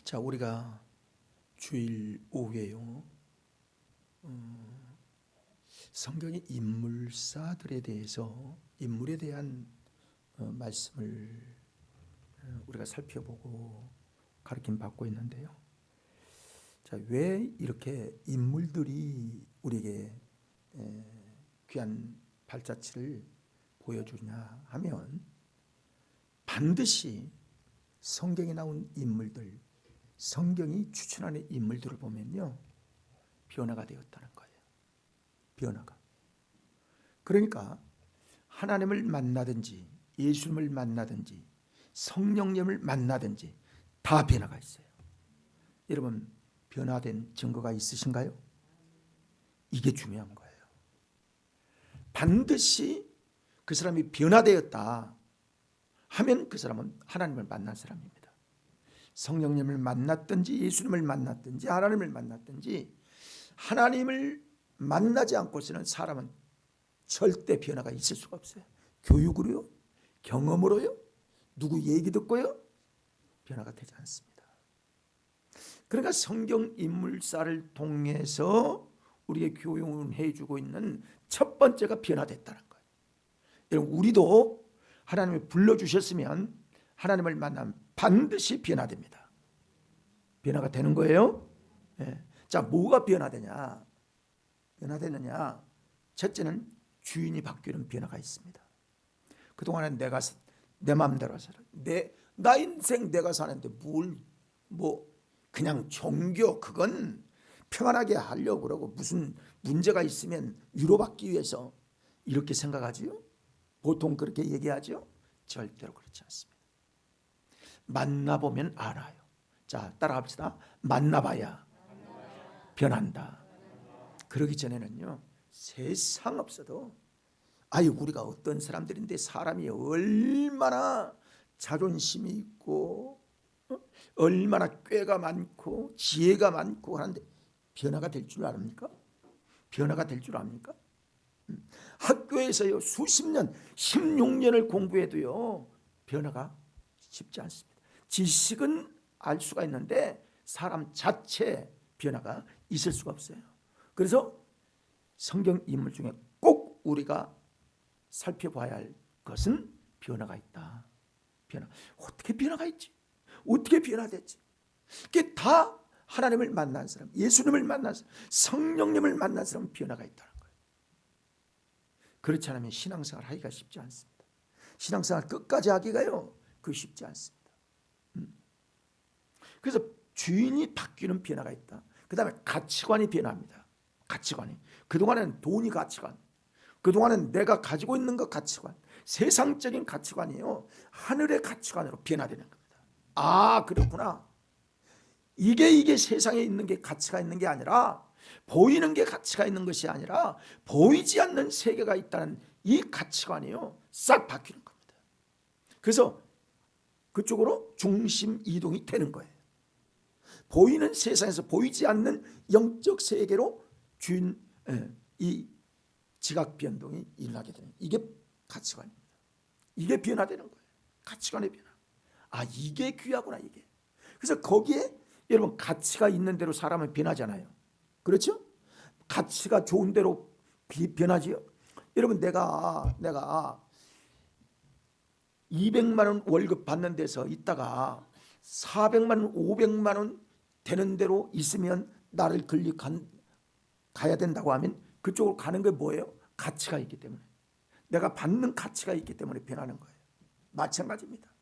자, 우리가 주일 오후에요, 성경의 인물사들에 대해서, 인물에 대한 말씀을 우리가 살펴보고 가르침 받고 있는데요. 자, 왜 이렇게 인물들이 우리에게 귀한 발자취를 보여주냐 하면, 반드시 성경에 나온 인물들, 성경이 추천하는 인물들을 보면요, 변화가 되었다는 거예요. 변화가. 그러니까 하나님을 만나든지 예수님을 만나든지 성령님을 만나든지 다 변화가 있어요. 여러분, 변화된 증거가 있으신가요? 이게 중요한 거예요. 반드시 그 사람이 변화되었다 하면 그 사람은 하나님을 만난 사람입니다. 성령님을 만났든지 예수님을 만났든지 하나님을 만났든지, 하나님을 만나지 않고서는 사람은 절대 변화가 있을 수가 없어요. 교육으로요, 경험으로요, 누구 얘기 듣고요, 변화가 되지 않습니다. 그러니까 성경 인물사를 통해서 우리에게 교훈해 주고 있는 첫 번째가 변화됐다는 거예요. 여러분, 우리도 하나님이 불러주셨으면 하나님을 만나면 반드시 변화됩니다. 변화가 되는 거예요. 예. 자, 뭐가 변화되냐? 변화되느냐? 첫째는 주인이 바뀌는 변화가 있습니다. 그동안에 내가 내 마음대로 살아, 나 인생 내가 사는데 그냥 종교, 그건 평안하게 하려고 그러고 무슨 문제가 있으면 위로받기 위해서 이렇게 생각하지요? 보통 그렇게 얘기하죠? 절대로 그렇지 않습니다. 만나보면 알아요. 자, 따라합시다. 만나봐야 변한다. 그러기 전에는요, 세상 없어도, 우리가 어떤 사람들인데 사람이 얼마나 자존심이 있고 얼마나 꾀가 많고 지혜가 많고 하는데 변화가 될 줄 압니까? 변화가 될 줄 압니까? 학교에서요, 수십 년, 16년을 공부해도요, 변화가 쉽지 않습니다. 지식은 알 수가 있는데 사람 자체 변화가 있을 수가 없어요. 그래서 성경 인물 중에 꼭 우리가 살펴봐야 할 것은 변화가 있다. 변화. 어떻게 변화가 있지? 어떻게 변화됐지? 그게 다 하나님을 만난 사람, 예수님을 만난 사람, 성령님을 만난 사람은 변화가 있다는 거예요. 그렇지 않으면 신앙생활 하기가 쉽지 않습니다. 신앙생활 끝까지 하기가요, 그 쉽지 않습니다. 그래서 주인이 바뀌는 변화가 있다. 그 다음에 가치관이 변합니다. 가치관이. 그동안은 돈이 가치관, 그동안은 내가 가지고 있는 것 가치관, 세상적인 가치관이요, 하늘의 가치관으로 변화되는 겁니다. 아, 그렇구나. 이게 세상에 있는 게 가치가 있는 게 아니라, 보이는 게 가치가 있는 것이 아니라 보이지 않는 세계가 있다는 이 가치관이요, 싹 바뀌는 겁니다. 그래서 그쪽으로 중심 이동이 되는 거예요. 보이는 세상에서 보이지 않는 영적 세계로 이 지각 변동이 일어나게 되는, 이게 가치관입니다. 이게 변화되는 거예요. 가치관의 변화. 이게 귀하구나, 이게. 그래서 거기에 여러분, 가치가 있는 대로 사람은 변하잖아요. 그렇죠? 가치가 좋은 대로 변하지요. 여러분, 내가 200만 원 월급 받는 데서 있다가 400만 원, 500만 원 되는 대로 있으면 나를 가야 된다고 하면 그쪽으로 가는 게 뭐예요? 가치가 있기 때문에, 내가 받는 가치가 있기 때문에 변하는 거예요. 마찬가지입니다.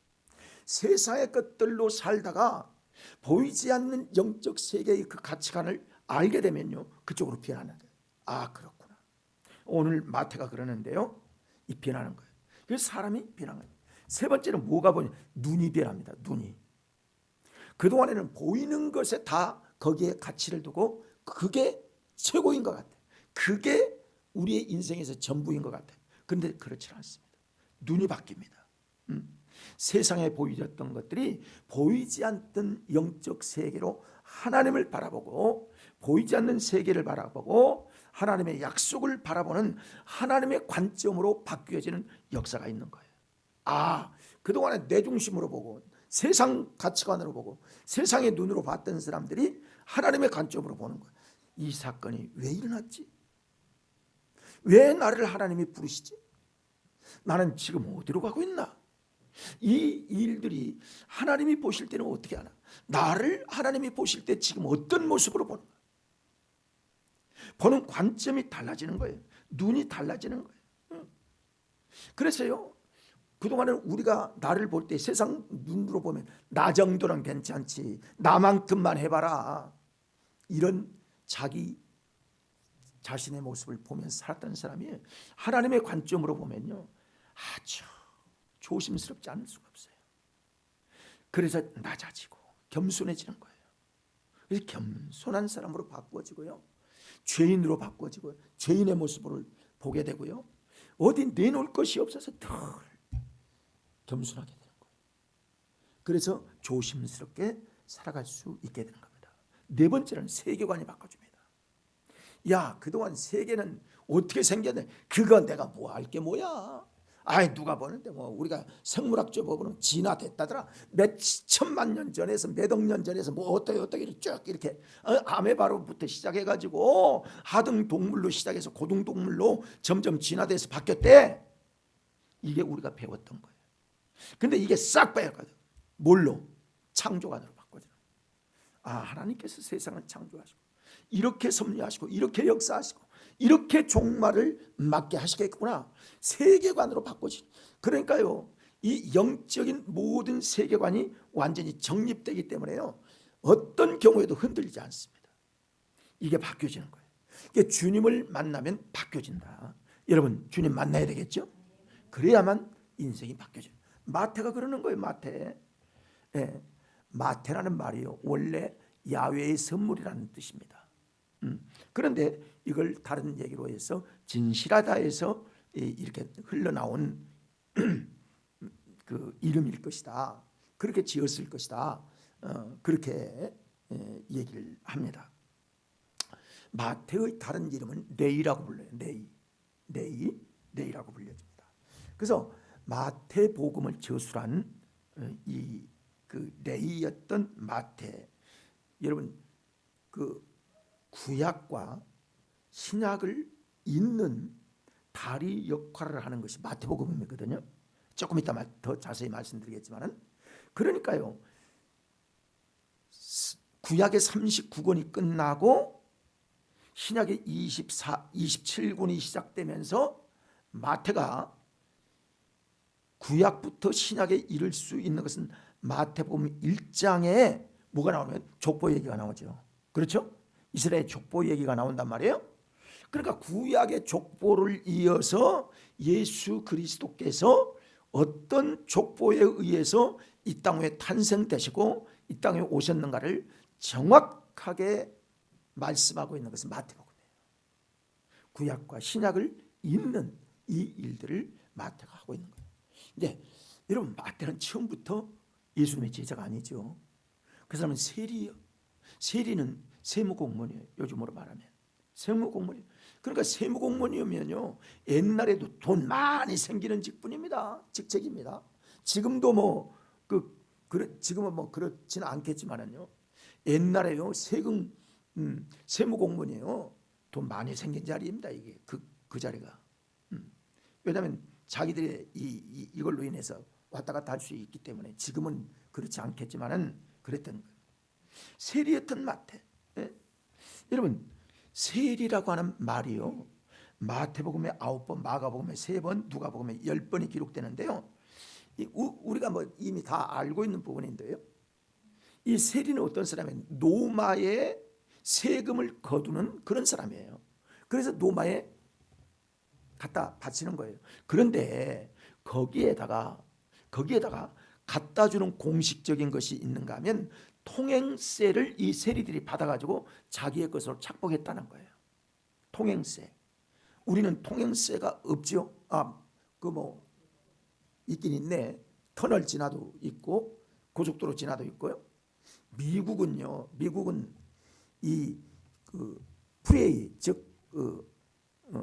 세상의 것들로 살다가 보이지 않는 영적 세계의 그 가치관을 알게 되면요, 그쪽으로 변하는 거예요. 그렇구나. 오늘 마태가 그러는데요, 이 변하는 거예요. 그래서 사람이 변하는 거예요. 세 번째는 뭐가 보냐? 눈이 변합니다. 눈이. 그동안에는 보이는 것에 다 거기에 가치를 두고 그게 최고인 것 같아요. 그게 우리의 인생에서 전부인 것 같아요. 그런데 그렇지 않습니다. 눈이 바뀝니다. 세상에 보이던 것들이 보이지 않던 영적 세계로 하나님을 바라보고, 보이지 않는 세계를 바라보고 하나님의 약속을 바라보는 하나님의 관점으로 바뀌어지는 역사가 있는 거예요. 그동안에 내 중심으로 보고 세상 가치관으로 보고 세상의 눈으로 봤던 사람들이 하나님의 관점으로 보는 거예요. 이 사건이 왜 일어났지? 왜 나를 하나님이 부르시지? 나는 지금 어디로 가고 있나? 이 일들이 하나님이 보실 때는 어떻게 하나? 나를 하나님이 보실 때 지금 어떤 모습으로 보는 거예요? 보는 관점이 달라지는 거예요. 눈이 달라지는 거예요. 그래서요, 그동안은 우리가 나를 볼 때 세상 눈으로 보면 나 정도는 괜찮지, 나만큼만 해봐라, 이런 자기 자신의 모습을 보면서 살았던 사람이 하나님의 관점으로 보면요, 아주 조심스럽지 않을 수가 없어요. 그래서 낮아지고 겸손해지는 거예요. 그래서 겸손한 사람으로 바꾸어지고요, 죄인으로 바꾸어지고 죄인의 모습을 보게 되고요, 어디 내놓을 것이 없어서 더 겸손하게 되는 거예요. 그래서 조심스럽게 살아갈 수 있게 되는 겁니다. 네 번째는 세계관이 바꿔줍니다. 야, 그동안 세계는 어떻게 생겼네? 그건 내가 뭐 할 게 뭐야? 아이, 누가 보는데 뭐 우리가 생물학적으로는 진화됐다더라. 몇 천만 년 전에서 몇 억 년 전에서 뭐 어떻게 쭉 이렇게 아메바로부터 시작해가지고 하등 동물로 시작해서 고등 동물로 점점 진화돼서 바뀌었대. 이게 우리가 배웠던 거예요. 근데 이게 싹 빼앗거든. 뭘로? 창조관으로 바꿔줘. 아, 하나님께서 세상을 창조하시고 이렇게 섭리하시고 이렇게 역사하시고 이렇게 종말을 맞게 하시겠구나. 세계관으로 바꿔지. 그러니까요, 이 영적인 모든 세계관이 완전히 정립되기 때문에요, 어떤 경우에도 흔들리지 않습니다. 이게 바뀌어지는 거예요. 이게 주님을 만나면 바뀌어진다. 여러분, 주님 만나야 되겠죠? 그래야만 인생이 바뀌어져요. 마태가 그러는 거예요. 마태. 예, 마태라는 말이요, 원래 야훼의 선물이라는 뜻입니다. 그런데 이걸 다른 얘기로 해서 진실하다에서 이렇게 흘러나온 그 이름일 것이다. 그렇게 지었을 것이다. 그렇게 얘기를 합니다. 마태의 다른 이름은 레이라고 불러요. 레이라고 불려집니다. 그래서 마태복음을 저술한 이 그 레이였던 마태, 여러분, 그 구약과 신약을 잇는 다리 역할을 하는 것이 마태복음이거든요. 조금 이따 더 자세히 말씀드리겠지만은, 그러니까요, 구약의 39권이 끝나고 신약의 27권이 시작되면서 마태가 구약부터 신약에 이를 수 있는 것은 마태복음 1장에 뭐가 나오면 족보 얘기가 나오죠. 그렇죠? 이스라엘 족보 얘기가 나온단 말이에요. 그러니까 구약의 족보를 이어서 예수 그리스도께서 어떤 족보에 의해서 이 땅에 탄생되시고 이 땅에 오셨는가를 정확하게 말씀하고 있는 것은 마태복음이에요. 구약과 신약을 잇는 이 일들을 마태가 하고 있는 거예요. 이제 여러분, 마태는 처음부터 예수님의 제자가 아니죠. 그 사람은 세리예요. 세리는 세무공무원이에요. 요즘으로 말하면 세무공무원이에요. 그러니까 세무공무원이면요, 옛날에도 돈 많이 생기는 직분입니다. 직책입니다. 지금도 지금은 뭐 그렇지는 않겠지만은요, 옛날에요, 세무공무원이에요. 돈 많이 생긴 자리입니다. 이게 그 자리가. 왜냐하면 자기들의 이걸로 인해서 왔다 갔다 할 수 있기 때문에. 지금은 그렇지 않겠지만은 그랬던 거예요. 세리였던 마태. 예? 여러분, 세리라고 하는 말이요, 마태복음에 9번, 마가복음에 3번, 누가복음에 10번이 기록되는데요, 우리가 뭐 이미 다 알고 있는 부분인데요, 이 세리는 어떤 사람이에요? 노마의 세금을 거두는 그런 사람이에요. 그래서 노마에 갖다 바치는 거예요. 그런데 거기에다가 갖다 주는 공식적인 것이 있는가 하면 통행세를 이 세리들이 받아가지고 자기의 것으로 착복했다는 거예요. 통행세. 우리는 통행세가 없죠. 있긴 있네. 터널 지나도 있고 고속도로 지나도 있고요. 미국은 이 프레이, 즉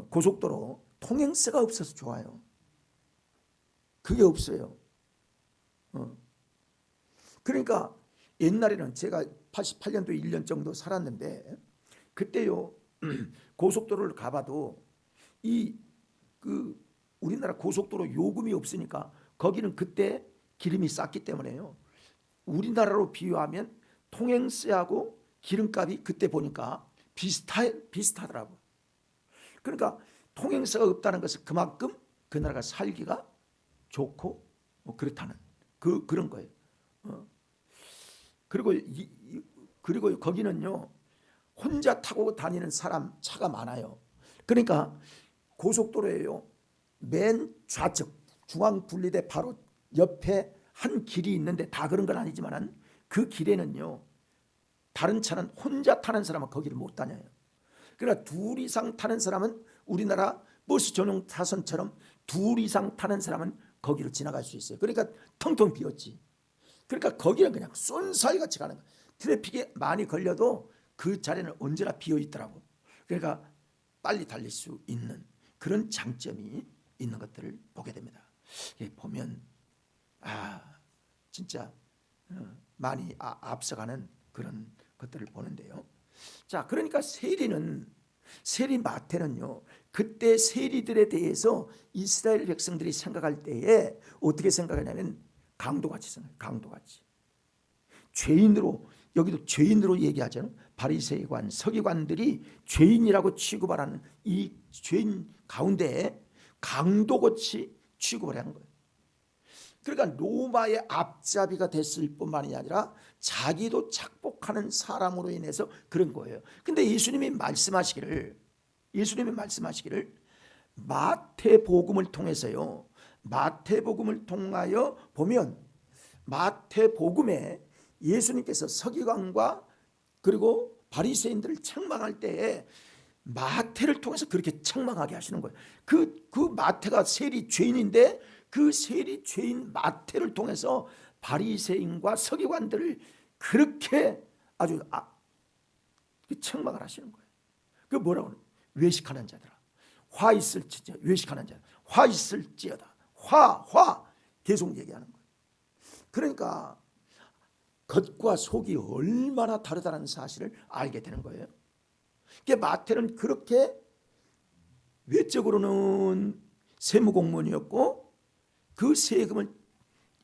고속도로 통행세가 없어서 좋아요. 그게 없어요. 그러니까 옛날에는 제가 88년도 1년 정도 살았는데 그때요 고속도로를 가봐도 우리나라 고속도로 요금이 없으니까 거기는 그때 기름이 쌌기 때문에요. 우리나라로 비유하면 통행세하고 기름값이 그때 보니까 비슷하더라고. 그러니까 통행세가 없다는 것은 그만큼 그 나라가 살기가 좋고 뭐 그렇다는 그런 거예요. 그리고 거기는요 혼자 타고 다니는 사람 차가 많아요. 그러니까 고속도로에요 맨 좌측 중앙 분리대 바로 옆에 한 길이 있는데 다 그런 건 아니지만 그 길에는요 다른 차는 혼자 타는 사람은 거기를 못 다녀요. 그러니까 둘 이상 타는 사람은 우리나라 버스 전용 타선처럼 둘 이상 타는 사람은 거기를 지나갈 수 있어요. 그러니까 텅텅 비었지. 그러니까 거기는 그냥 쏜살이 같이 가는 거야. 트래픽에 많이 걸려도 그 자리는 언제나 비어 있더라고. 그러니까 빨리 달릴 수 있는 그런 장점이 있는 것들을 보게 됩니다. 보면 진짜 많이 앞서가는 그런 것들을 보는데요. 자, 그러니까 세리 마태는요 그때 세리들에 대해서 이스라엘 백성들이 생각할 때에 어떻게 생각하냐면 강도같이 생각해요. 강도같이 죄인으로, 여기도 죄인으로 얘기하잖아요. 바리새관 서기관들이 죄인이라고 취급을 하는 이 죄인 가운데 강도같이 취급을 한 거예요. 그러니까 로마의 앞잡이가 됐을 뿐만이 아니라 자기도 착복하는 사람으로 인해서 그런 거예요. 근데 예수님이 말씀하시기를 마태복음을 통해서요, 마태복음을 통하여 보면 마태복음에 예수님께서 서기관과 그리고 바리새인들을 책망할 때에 마태를 통해서 그렇게 책망하게 하시는 거예요. 그 마태가 세리 죄인인데 그 세리 죄인 마태를 통해서 바리새인과 서기관들을 그렇게 아주 책망을 하시는 거예요. 그 뭐라고 하는 거예요? 외식하는 자들아 화 있을지어다. 외식하는 자들아 화 있을지어다. 화 계속 얘기하는 거예요. 그러니까 겉과 속이 얼마나 다르다는 사실을 알게 되는 거예요. 그러니까 마태는 그렇게 외적으로는 세무공무원이었고 그 세금을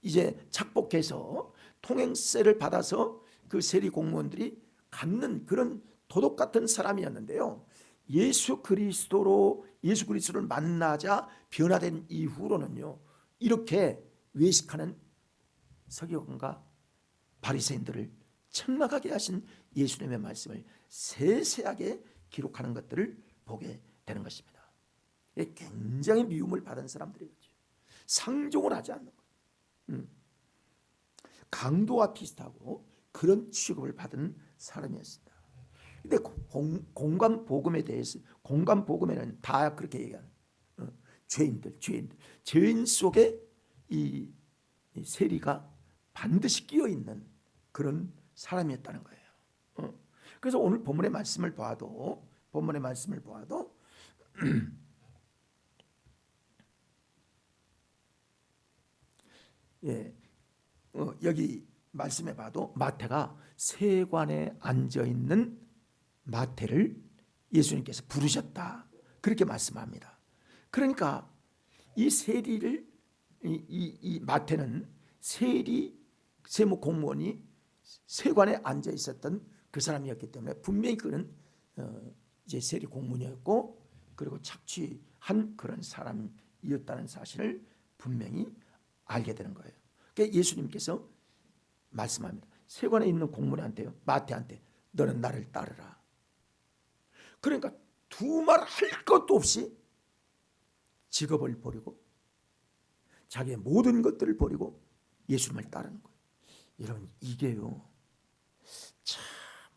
이제 착복해서 통행세를 받아서 그 세리 공무원들이 갖는 그런 도둑 같은 사람이었는데요. 예수 그리스도를 만나자 변화된 이후로는요 이렇게 외식하는 서기관과 바리새인들을 책망하게 하신 예수님의 말씀을 세세하게 기록하는 것들을 보게 되는 것입니다. 굉장히 미움을 받은 사람들이었죠. 상종을 하지 않는 거예요. 강도와 비슷하고 그런 취급을 받은 사람이었습니다. 근데 공간 복음에 대해서 공간 복음에는 다 그렇게 얘기하는 죄인 속에 이 세리가 반드시 끼어 있는 그런 사람이었다는 거예요. 그래서 오늘 본문의 말씀을 보아도 여기 말씀해 봐도 마태가 세관에 앉아 있는 마태를 예수님께서 부르셨다 그렇게 말씀합니다. 그러니까 이 세리를 이 마태는 세무 공무원이 세관에 앉아 있었던 그 사람이었기 때문에 분명히 그는 이제 세리 공무원이었고 그리고 착취한 그런 사람이었다는 사실을 분명히 알게 되는 거예요. 그러니까 예수님께서 말씀합니다. 세관에 있는 공무원한테요, 마태한테 너는 나를 따르라. 그러니까 두말 할 것도 없이 직업을 버리고 자기의 모든 것들을 버리고 예수님을 따르는 거예요. 여러분 이게요 참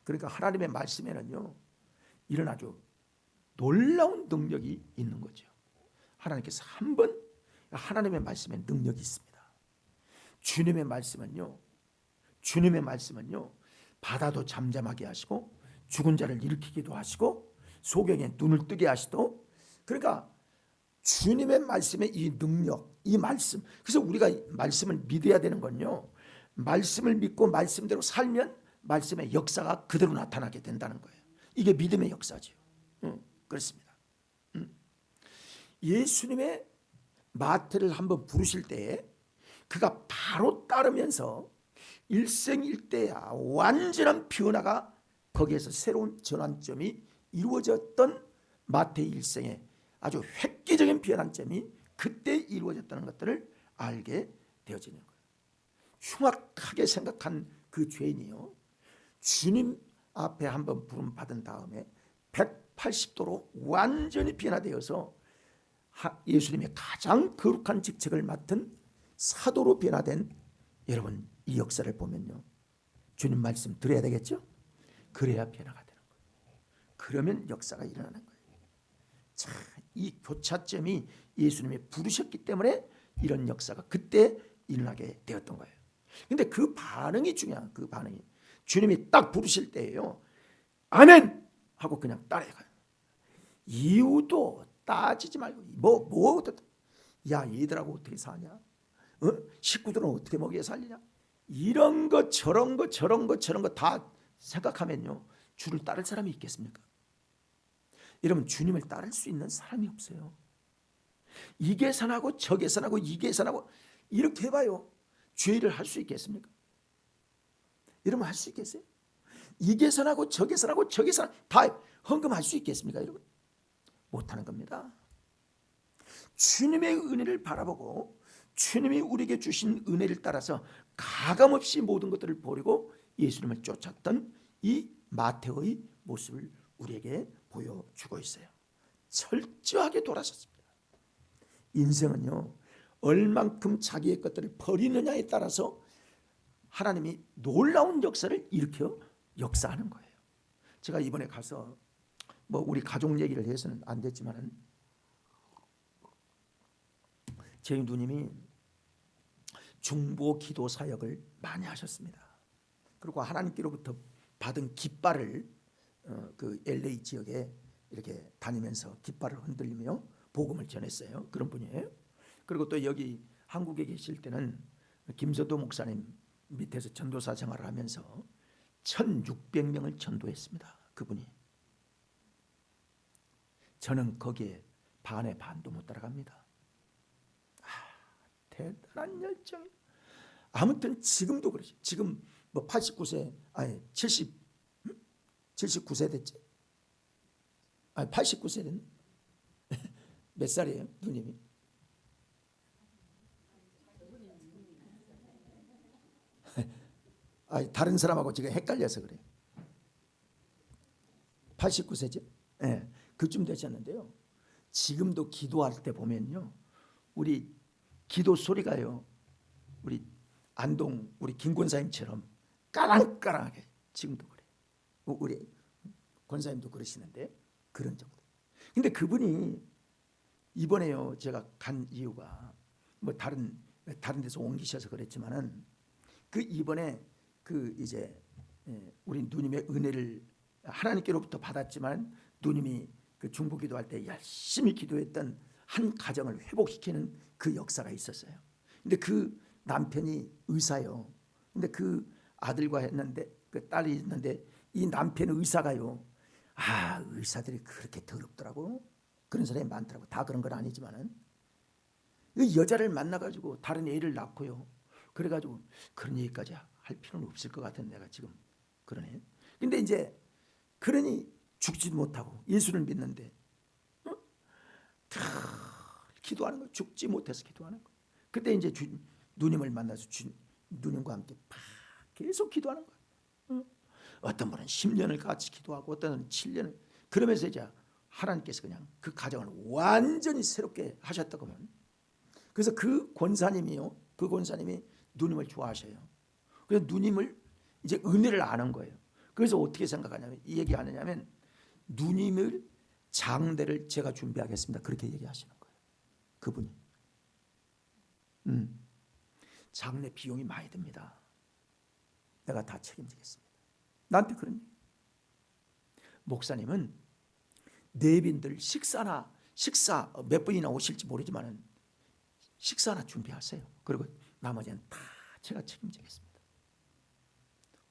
그러니까 하나님의 말씀에는요 이런 아주 놀라운 능력이 있는 거죠. 하나님께서 한번 하나님의 말씀에 능력이 있습니다. 주님의 말씀은요 바다도 잠잠하게 하시고 죽은 자를 일으키기도 하시고 소경의 눈을 뜨게 하시도 그러니까 주님의 말씀의 이 능력 이 말씀 그래서 우리가 말씀을 믿어야 되는 건요 말씀을 믿고 말씀대로 살면 말씀의 역사가 그대로 나타나게 된다는 거예요. 이게 믿음의 역사죠. 그렇습니다. 예수님의 마태를 한번 부르실 때 그가 바로 따르면서 일생일대야 완전한 변화가, 거기에서 새로운 전환점이 이루어졌던 마태의 일생에 아주 획기적인 변환점이 그때 이루어졌다는 것들을 알게 되어지는 거예요. 흉악하게 생각한 그 죄인이요, 주님 앞에 한번 부름 받은 다음에 180도로 완전히 변화되어서 예수님의 가장 거룩한 직책을 맡은 사도로 변화된, 여러분 이 역사를 보면요, 주님 말씀 들어야 되겠죠? 그래야 변화가 되는 거예요. 그러면 역사가 일어나는 거예요. 자, 이 교차점이 예수님이 부르셨기 때문에 이런 역사가 그때 일어나게 되었던 거예요. 근데 그 반응이 중요한, 그 반응이 주님이 딱 부르실 때예요, 아멘 하고 그냥 따라가요. 이유도 따지지 말고 야 얘들하고 어떻게 사냐, 식구들은 어떻게 먹여 살리냐, 이런 거 저런 거 다 생각하면요, 주를 따를 사람이 있겠습니까? 여러분, 주님을 따를 수 있는 사람이 없어요. 이 계산하고 저 계산하고 이 계산하고 이렇게 해봐요, 죄를 할 수 있겠습니까? 여러분 할 수 있겠어요? 이 계산하고 저 계산하고 저 계산 다 헌금할 수 있겠습니까? 여러분 못하는 겁니다. 주님의 은혜를 바라보고 주님이 우리에게 주신 은혜를 따라서 가감없이 모든 것들을 버리고 예수님을 쫓았던 이 마태의 모습을 우리에게 보여주고 있어요. 철저하게 돌아섰습니다. 인생은요, 얼만큼 자기의 것들을 버리느냐에 따라서 하나님이 놀라운 역사를 일으켜 역사하는 거예요. 제가 이번에 가서 우리 가족 얘기를 해서는 안 됐지만, 저희 누님이 중보 기도 사역을 많이 하셨습니다. 그리고 하나님께로부터 받은 깃발을 그 LA 지역에 이렇게 다니면서 깃발을 흔들리며 복음을 전했어요. 그런 분이에요. 그리고 또 여기 한국에 계실 때는 김서도 목사님 밑에서 전도사 생활을 하면서 1600명을 전도했습니다. 그분이. 저는 거기에 반의 반도 못 따라갑니다. 대단한 열정. 아무튼 지금도 그러지. 지금 89세, 아니 79세 됐지? 아니 89세 됐네. 몇 살이에요, 누님이? 아니 다른 사람하고 지금 헷갈려서 그래요. 89세죠? 네, 그쯤 되셨는데요. 지금도 기도할 때 보면요, 우리 기도 소리가요, 우리 안동 우리 김 권사님처럼 까랑까랑하게 지금도 그래요. 우리 권사님도 그러시는데 그런 정도. 근데 그분이 이번에요, 제가 간 이유가 다른 데서 옮기셔서 그랬지만은, 그 이번에 그 이제 우리 누님의 은혜를 하나님께로부터 받았지만, 누님이 그 중보 기도할 때 열심히 기도했던 한 가정을 회복시키는 그 역사가 있었어요. 근데 그 남편이 의사요. 근데 그 아들과 했는데, 그 딸이 있는데, 이 남편 의사가요, 의사들이 그렇게 더럽더라고. 그런 사람이 많더라고. 다 그런 건 아니지만은, 이 여자를 만나가지고 다른 애를 낳고요. 그래가지고 그런 얘기까지 할 필요는 없을 것 같은, 내가 지금 그러네. 근데 이제 그러니 죽지도 못하고 예수를 믿는데 기도하는 거, 죽지 못해서 기도하는 거. 그때 이제 누님을 만나서 누님과 함께 계속 기도하는 거예요. 어떤 분은 10년을 같이 기도하고 어떤 분은 7년을. 그러면서 이제 하나님께서 그냥 그 가정을 완전히 새롭게 하셨다고만. 그래서 그 권사님이요, 그 권사님이 누님을 좋아하셔요. 그래서 누님을 이제 은혜를 아는 거예요. 그래서 어떻게 생각하냐면, 이 얘기 하느냐면, 누님을 장례를 제가 준비하겠습니다, 그렇게 얘기하시는 거예요. 그분이. 장례 비용이 많이 듭니다. 내가 다 책임지겠습니다. 나한테 그런 얘기. 목사님은 내빈들 식사 몇 분이나 오실지 모르지만 식사나 준비하세요. 그리고 나머지는 다 제가 책임지겠습니다.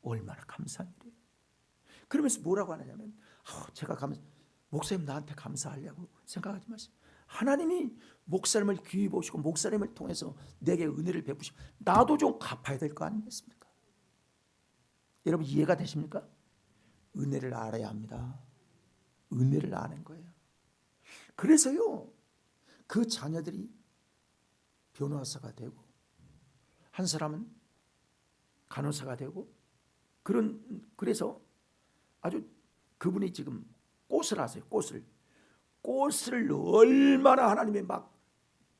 얼마나 감사한 일이에요. 그러면서 뭐라고 하느냐면 제가 목사님 나한테 감사하려고 생각하지 마세요. 하나님이 목사님을 귀히 보시고 목사님을 통해서 내게 은혜를 베푸시고 나도 좀 갚아야 될 거 아니겠습니까? 여러분 이해가 되십니까? 은혜를 알아야 합니다. 은혜를 아는 거예요. 그래서요 그 자녀들이 변호사가 되고 한 사람은 간호사가 되고 그래서 아주 그분이 지금 꽃을 하세요. 꽃을 얼마나 하나님이 막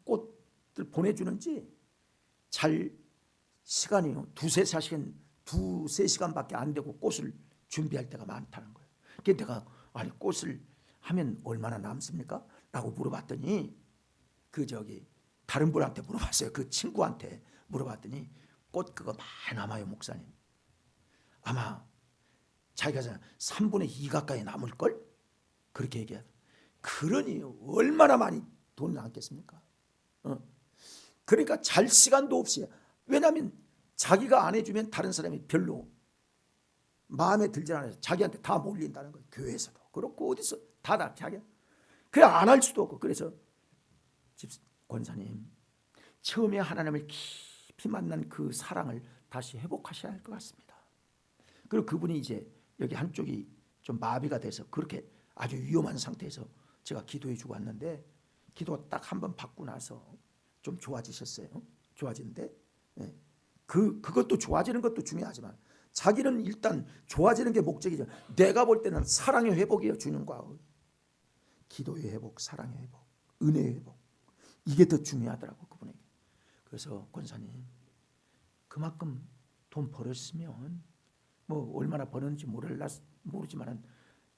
꽃을 보내주는지 잘 시간이요 두세 시간밖에 안 되고 꽃을 준비할 때가 많다는 거예요. 그래서 내가 아니 꽃을 하면 얼마나 남습니까? 라고 물어봤더니 다른 분한테 물어봤어요. 그 친구한테 물어봤더니 꽃 그거 많이 남아요 목사님. 아마 자기가 3분의 2 가까이 남을걸? 그렇게 얘기하더라고요. 그러니 얼마나 많이 돈 남겠습니까? 그러니까 잘 시간도 없이, 왜냐하면 자기가 안 해주면 다른 사람이 별로 마음에 들지 않아서 자기한테 다 몰린다는 거예요. 교회에서도 그렇고 어디서 다 자기야. 그래 안 할 수도 없고. 그래서 권사님 처음에 하나님을 깊이 만난 그 사랑을 다시 회복하셔야 할 것 같습니다. 그리고 그분이 이제 여기 한쪽이 좀 마비가 돼서 그렇게 아주 위험한 상태에서 제가 기도해 주고 왔는데 기도 딱 한 번 받고 나서 좀 좋아지셨어요. 좋아지는데 그것도 좋아지는 것도 중요하지만 자기는 일단 좋아지는 게 목적이죠. 내가 볼 때는 사랑의 회복이에요. 주님과 기도의 회복, 사랑의 회복, 은혜의 회복, 이게 더 중요하더라고 그분에게. 그래서 권사님 그만큼 돈 벌었으면 뭐 얼마나 버는지 모르지만은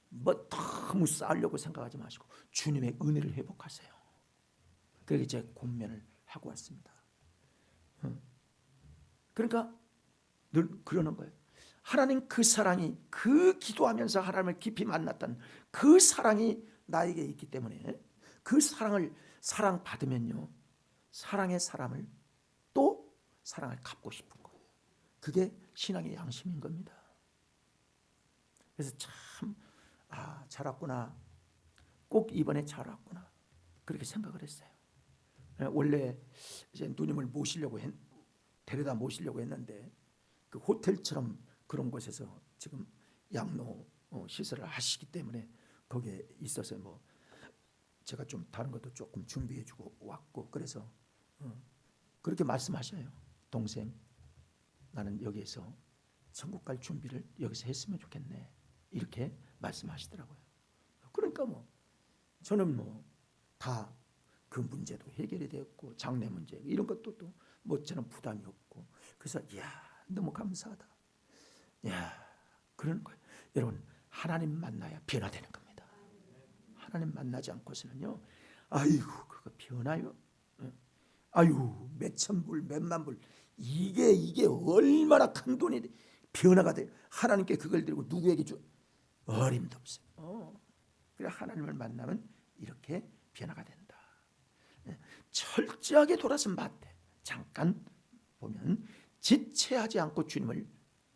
뭐 너무 쌓으려고 생각하지 마시고 주님의 은혜를 회복하세요. 그렇게 제 권면을 하고 왔습니다. 그러니까 늘 그러는 거예요. 하나님 그 사랑이, 그 기도하면서 하나님을 깊이 만났던 그 사랑이 나에게 있기 때문에 그 사랑 받으면요 사랑의 사람을 또 사랑을 갚고 싶은 거예요. 그게 신앙의 양심인 겁니다. 그래서 참 잘 왔구나, 꼭 이번에 잘 왔구나 그렇게 생각을 했어요. 원래 이제 누님을 데려다 모시려고 했는데 그 호텔처럼 그런 곳에서 지금 양로 시설을 하시기 때문에 거기에 있어서 뭐 제가 좀 다른 것도 조금 준비해주고 왔고, 그래서 그렇게 말씀하셔요. 동생 나는 여기에서 천국 갈 준비를 여기서 했으면 좋겠네 이렇게 말씀하시더라고요. 그러니까 뭐 저는 뭐 다 그 문제도 해결이 되었고 장래 문제 이런 것도 또 뭐 저는 부담이 없고, 그래서 이야 너무 감사하다. 야 그런 거예요. 여러분 하나님 만나야 변화되는 겁니다. 하나님 만나지 않고서는요 아이고 그거 변화요. 아유 몇천 불 몇만 불 이게 얼마나 큰 돈이 변화가 돼요. 하나님께 그걸 드리고 누구에게 어림도 없어요. 그래 하나님을 만나면 이렇게 변화가 된다. 철저하게 돌아선 마태 잠깐 보면 지체하지 않고 주님을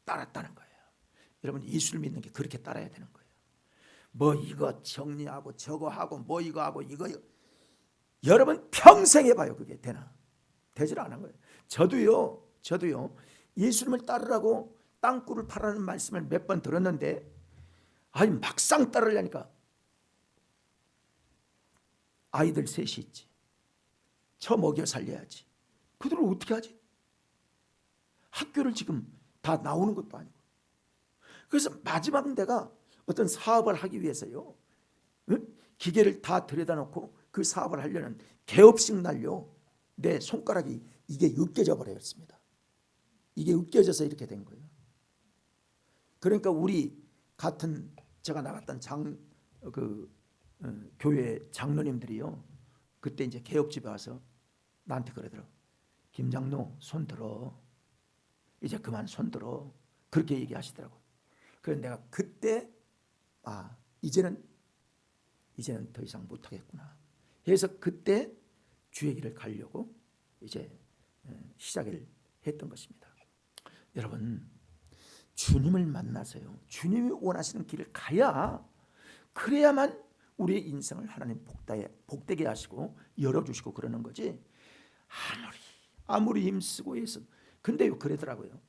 따랐다는 거예요. 여러분 예수를 믿는 게 그렇게 따라야 되는 거예요. 뭐 이거 정리하고 저거 하고 뭐 이거 하고 이거 여러분 평생 해봐요. 그게 되나? 되질 않은 거예요. 저도요 예수님을 따르라고 땅굴을 파라는 말씀을 몇 번 들었는데 아니 막상 따르려니까 아이들 셋이 있지, 저 먹여 살려야지, 그들을 어떻게 하지? 학교를 지금 다 나오는 것도 아니고. 그래서 마지막 내가 어떤 사업을 하기 위해서요 기계를 다 들여다 놓고 그 사업을 하려는 개업식 날요 내 손가락이 이게 으깨져 버렸습니다. 이게 으깨져서 이렇게 된 거예요. 그러니까 우리 같은 제가 나갔던 교회 장로님들이요 그때 이제 개업집에 와서 나한테 그러더라고. 김장로 손 들어, 이제 그만 손 들어, 그렇게 얘기하시더라고. 그래서 내가 그때 이제는 더 이상 못하겠구나 해서 그때 주의 길을 가려고 이제 시작을 했던 것입니다. 여러분 주님을 만나세요. 주님이 원하시는 길을 가야, 그래야만 우리의 인생을 하나님 복되게 하시고 열어주시고 그러는 거지. 아무리 힘쓰고 해서, 근데요 그러더라고요.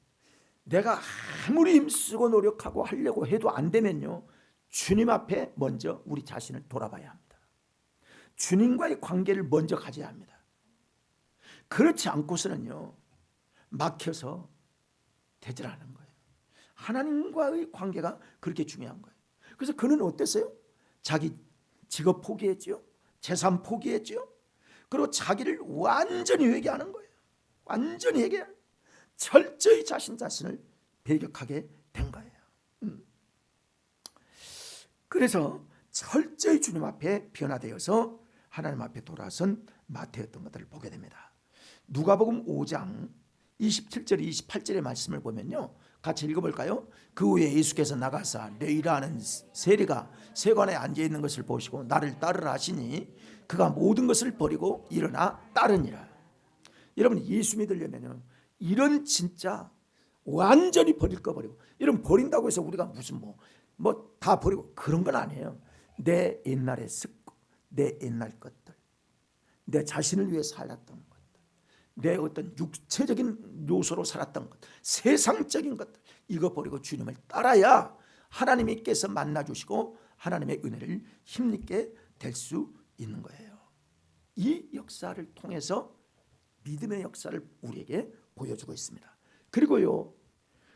내가 아무리 힘쓰고 노력하고 하려고 해도 안 되면요, 주님 앞에 먼저 우리 자신을 돌아봐야 합니다. 주님과의 관계를 먼저 가져야 합니다. 그렇지 않고서는요 막혀서 되질 않은 거예요. 하나님과의 관계가 그렇게 중요한 거예요. 그래서 그는 어땠어요? 자기 직업 포기했죠. 재산 포기했죠. 그리고 자기를 완전히 회개하는 거예요. 완전히 회개하는, 철저히 자신을 배격하게 된 거예요. 그래서 철저히 주님 앞에 변화되어서 하나님 앞에 돌아선 마태였던 것들을 보게 됩니다. 누가복음 5장 27절 28절의 말씀을 보면요, 같이 읽어볼까요? 그 후에 예수께서 나가사 레위라 하는 세리가 세관에 앉아있는 것을 보시고 나를 따르라 하시니 그가 모든 것을 버리고 일어나 따르니라. 여러분, 예수 믿으려면 이런 진짜 완전히 버릴 거 버리고, 여러분 버린다고 해서 우리가 무슨 뭐 다 버리고 그런 건 아니에요. 내 옛날의 습관, 내 옛날 것들, 내 자신을 위해 살았던 것들, 내 어떤 육체적인 요소로 살았던 것, 세상적인 것들, 이거 버리고 주님을 따라야 하나님께서 만나주시고 하나님의 은혜를 힘있게 될 수 있는 거예요. 이 역사를 통해서 믿음의 역사를 우리에게 보여주고 있습니다. 그리고요,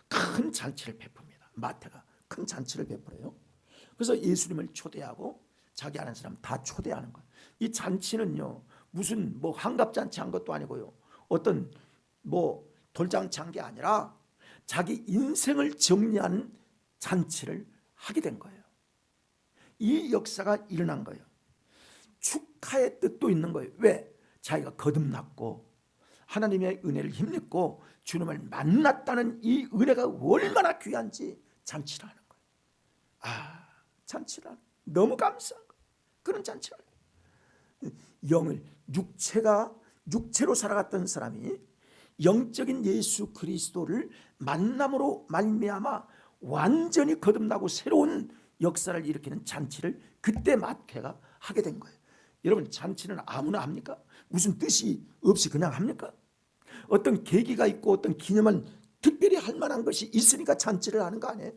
큰 잔치를 베풉니다. 마태가 큰 잔치를 베풀어요. 그래서 예수님을 초대하고 자기 아는 사람 다 초대하는 거예요. 이 잔치는요, 무슨 뭐 환갑잔치 한 것도 아니고요, 어떤 뭐 돌잔치 한 게 아니라 자기 인생을 정리하는 잔치를 하게 된 거예요. 이 역사가 일어난 거예요. 축하의 뜻도 있는 거예요. 왜? 자기가 거듭났고 하나님의 은혜를 힘입고 주님을 만났다는 이 은혜가 얼마나 귀한지 잔치를 하는 거예요. 잔치를 하는, 너무 감사한 거예요. 그런 잔치를 영을, 육체로 살아갔던 사람이 영적인 예수 그리스도를 만남으로 말미암아 완전히 거듭나고 새로운 역사를 일으키는 잔치를 그때 마태가 하게 된 거예요. 여러분, 잔치는 아무나 합니까? 무슨 뜻이 없이 그냥 합니까? 어떤 계기가 있고 어떤 기념한 특별히 할 만한 것이 있으니까 잔치를 하는 거 아니에요?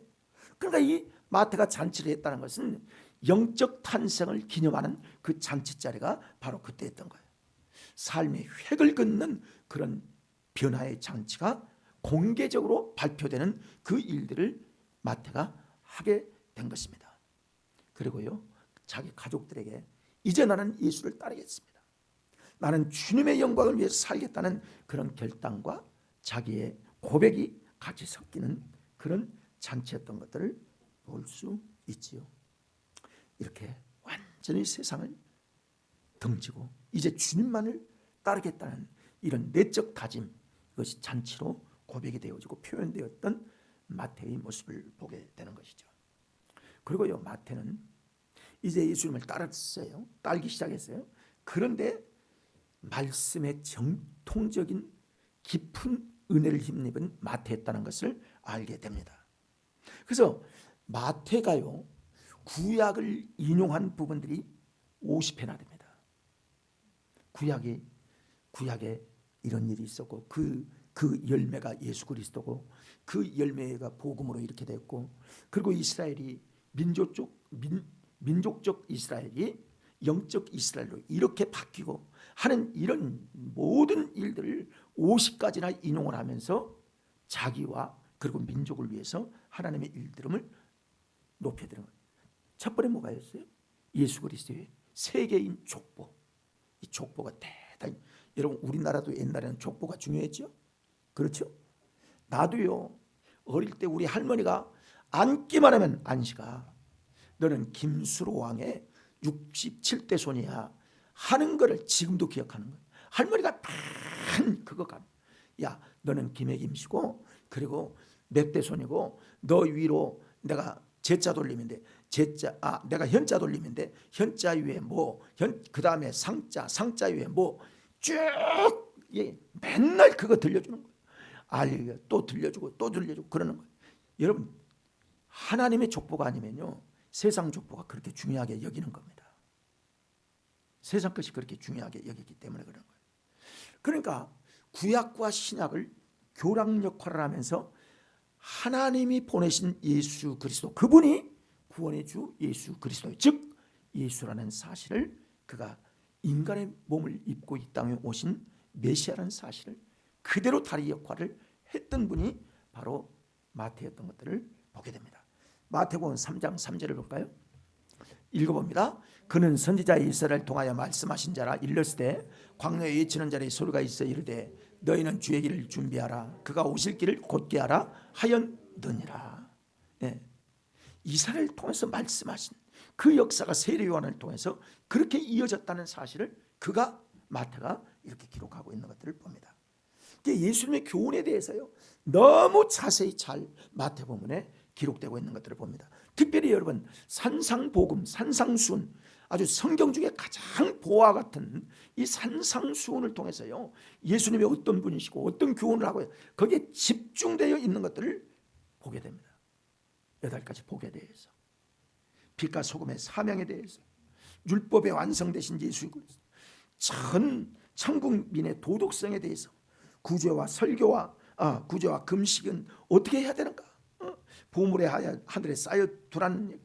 그러니까 이 마태가 잔치를 했다는 것은 영적 탄생을 기념하는 그 잔치 자리가 바로 그때 했던 거예요. 삶의 획을 긋는 그런 변화의 잔치가 공개적으로 발표되는 그 일들을 마태가 하게 된 것입니다. 그리고요, 자기 가족들에게 이제 나는 예수를 따르겠습니다, 나는 주님의 영광을 위해서 살겠다는 그런 결단과 자기의 고백이 같이 섞이는 그런 잔치였던 것들을 볼 수 있지요. 이렇게 완전히 세상을 등지고 이제 주님만을 따르겠다는 이런 내적 다짐, 이것이 잔치로 고백이 되어지고 표현되었던 마태의 모습을 보게 되는 것이죠. 그리고요, 마태는 이제 예수님을 따랐어요. 따르기 시작했어요. 그런데 말씀의 정통적인 깊은 은혜를 힘입은 마태였다는 것을 알게 됩니다. 그래서 마태가요, 구약을 인용한 부분들이 50회나 됩니다. 구약에 이런 일이 있었고 그 열매가 예수 그리스도고 그 열매가 복음으로 이렇게 됐고, 그리고 이스라엘이 민족적 이스라엘이 영적 이스라엘로 이렇게 바뀌고 하는 이런 모든 일들을 50가지나 인용을 하면서 자기와 그리고 민족을 위해서 하나님의 일들음을 높여드리는 거예요. 첫 번째 뭐가 였어요? 예수 그리스도의 세계인 족보. 이 족보가 대단히, 여러분 우리나라도 옛날에는 족보가 중요했죠? 그렇죠? 나도요, 어릴 때 우리 할머니가 앉기만 하면 안시가 너는 김수로 왕의 67대 손이야 하는 거를 지금도 기억하는 거예요. 할머니가 단 그거 감. 야, 너는 김해김씨고 그리고 몇 대 손이고 너 위로 내가 제자 돌림인데 내가 현자 돌림인데 현자 위에 뭐 그 다음에 상자 위에 뭐 쭉 맨날 그거 들려주는 거예요. 또 들려주고 또 들려주고 그러는 거예요. 여러분, 하나님의 족보가 아니면요 세상 족보가 그렇게 중요하게 여기는 겁니다. 세상 것이 그렇게 중요하게 여기기 때문에 그런 거예요. 그러니까 구약과 신약을 교랑 역할을 하면서 하나님이 보내신 예수 그리스도, 그분이 구원의 주 예수 그리스도, 즉 예수라는 사실을, 그가 인간의 몸을 입고 이 땅에 오신 메시아라는 사실을 그대로 다리 역할을 했던 분이 바로 마태였던 것들을 보게 됩니다. 마태복음 3장 3절을 볼까요? 읽어봅니다. 그는 선지자 이스라엘을 통하여 말씀하신 자라. 일렀으되 광야에 외치는 자의 소리가 있어 이르되 너희는 주의 길을 준비하라. 그가 오실 길을 곧게 하라 하였느니라. 네. 이스라엘을 통해서 말씀하신 그 역사가 세례 요한을 통해서 그렇게 이어졌다는 사실을 그가, 마태가 이렇게 기록하고 있는 것들을 봅니다. 예수님의 교훈에 대해서요 너무 자세히 잘 마태복음에 기록되고 있는 것들을 봅니다. 특별히 여러분 산상복음, 산상수훈, 아주 성경 중에 가장 보화 같은 이 산상수훈을 통해서요 예수님이 어떤 분이시고 어떤 교훈을 하고 거기에 집중되어 있는 것들을 보게 됩니다. 8가지 복에 대해서, 빛과 소금의 사명에 대해서, 율법의 완성되신 예수 그리스도, 천국민의 도덕성에 대해서, 구제와 설교와 구제와 금식은 어떻게 해야 되는가, 보물의 하늘에 쌓여 두라는,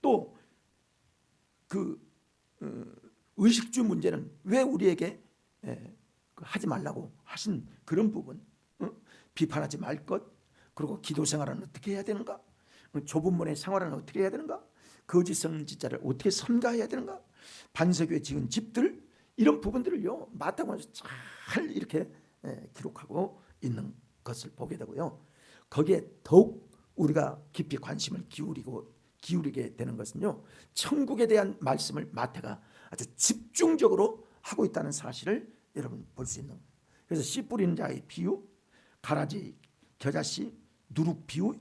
또 그 의식주 문제는 왜 우리에게 하지 말라고 하신 그런 부분, 비판하지 말 것, 그리고 기도 생활은 어떻게 해야 되는가, 좁은 문의 생활은 어떻게 해야 되는가, 거짓 선지자를 어떻게 삼가해야 되는가, 반석에 지은 집들, 이런 부분들을요 마태복음에서 잘 이렇게 기록하고 있는 것을 보게 되고요. 거기에 더욱 우리가 깊이 관심을 기울이게 되는 것은요 천국에 대한 말씀을 마태가 아주 집중적으로 하고 있다는 사실을 여러분 볼 수 있는 거예요. 그래서 씨 뿌리는 자의 비유, 가라지 겨자씨 누룩 비유,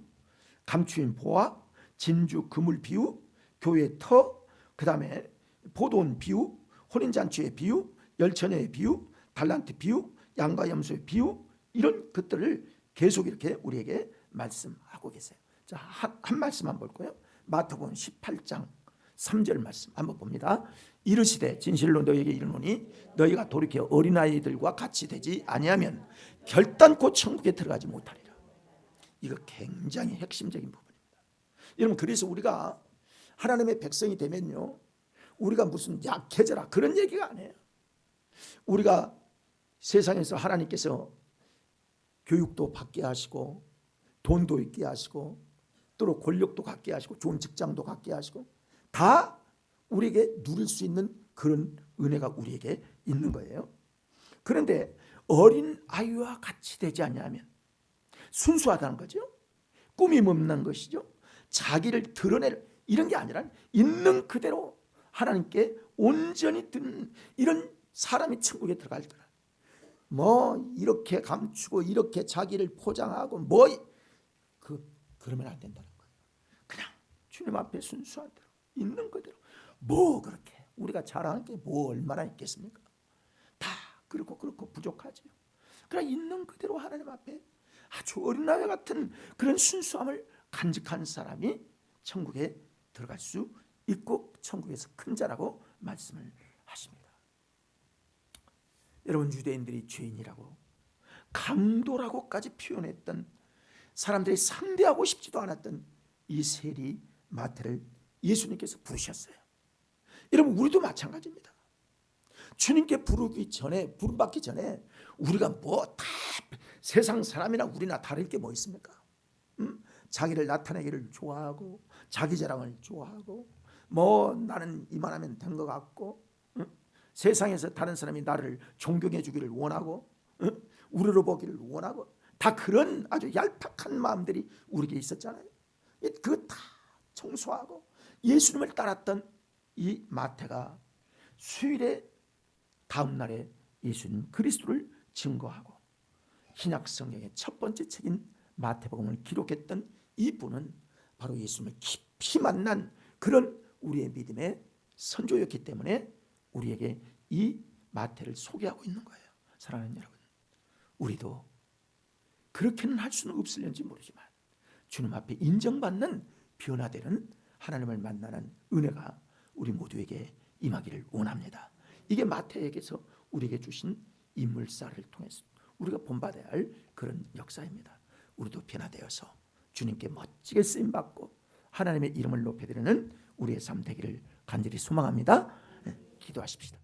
감추인 보화, 진주 그물 비유, 교회 터, 그 다음에 포도원 비유, 혼인잔치의 비유, 열처녀의 비유, 달란트 비유, 양과 염소의 비유, 이런 것들을 계속 이렇게 우리에게 말씀하고 계세요. 자, 한 말씀만 볼 거예요. 마태복음 18장 3절 말씀 한번 봅니다. 이르시되 진실로 너희에게 이르노니 너희가 돌이켜 어린아이들과 같이 되지 아니하면 결단코 천국에 들어가지 못하리라. 이거 굉장히 핵심적인 부분입니다. 여러분, 그래서 우리가 하나님의 백성이 되면요 우리가 무슨 약해져라 그런 얘기가 아니에요. 우리가 세상에서 하나님께서 교육도 받게 하시고 돈도 있게 하시고 또 권력도 갖게 하시고 좋은 직장도 갖게 하시고 다 우리에게 누릴 수 있는 그런 은혜가 우리에게 있는 거예요. 그런데 어린 아이와 같이 되지 않냐면 순수하다는 거죠. 꾸밈 없는 것이죠. 자기를 드러낼 이런 게 아니라 있는 그대로 하나님께 온전히 듣는 이런 사람이 천국에 들어갈 거라. 뭐 이렇게 감추고 이렇게 자기를 포장하고 그러면 안 된다는 거예요. 그냥 주님 앞에 순수한 대로 있는 그대로, 뭐 그렇게 우리가 자랑할 게 뭐 얼마나 있겠습니까? 다 그렇고 부족하지요. 그냥 있는 그대로 하나님 앞에 아주 어린아이 같은 그런 순수함을 간직한 사람이 천국에 들어갈 수 있고 천국에서 큰 자라고 말씀을 하십니다. 여러분, 유대인들이 죄인이라고 강도라고까지 표현했던, 사람들이 상대하고 싶지도 않았던 이 세리 마태를 예수님께서 부르셨어요. 여러분, 우리도 마찬가지입니다. 주님께 부름받기 전에 우리가 뭐 다 세상 사람이나 우리나 다를 게 뭐 있습니까? 자기를 나타내기를 좋아하고 자기 자랑을 좋아하고 뭐 나는 이만하면 된 것 같고, 세상에서 다른 사람이 나를 존경해 주기를 원하고, 우러러 보기를 원하고, 다 그런 아주 얄팍한 마음들이 우리에게 있었잖아요. 그거 다 청소하고 예수님을 따랐던 이 마태가 수일의 다음 날에 예수님 그리스도를 증거하고 신약 성경의 첫 번째 책인 마태복음을 기록했던 이 분은 바로 예수님을 깊이 만난 그런 우리의 믿음의 선조였기 때문에 우리에게 이 마태를 소개하고 있는 거예요. 사랑하는 여러분, 우리도 그렇게는 할 수는 없을는지 모르지만 주님 앞에 인정받는 변화되는 하나님을 만나는 은혜가 우리 모두에게 임하기를 원합니다. 이게 마태에게서 우리에게 주신 인물사를 통해서 우리가 본받아야 할 그런 역사입니다. 우리도 변화되어서 주님께 멋지게 쓰임받고 하나님의 이름을 높여드리는 우리의 삶 되기를 간절히 소망합니다. 기도하십시다.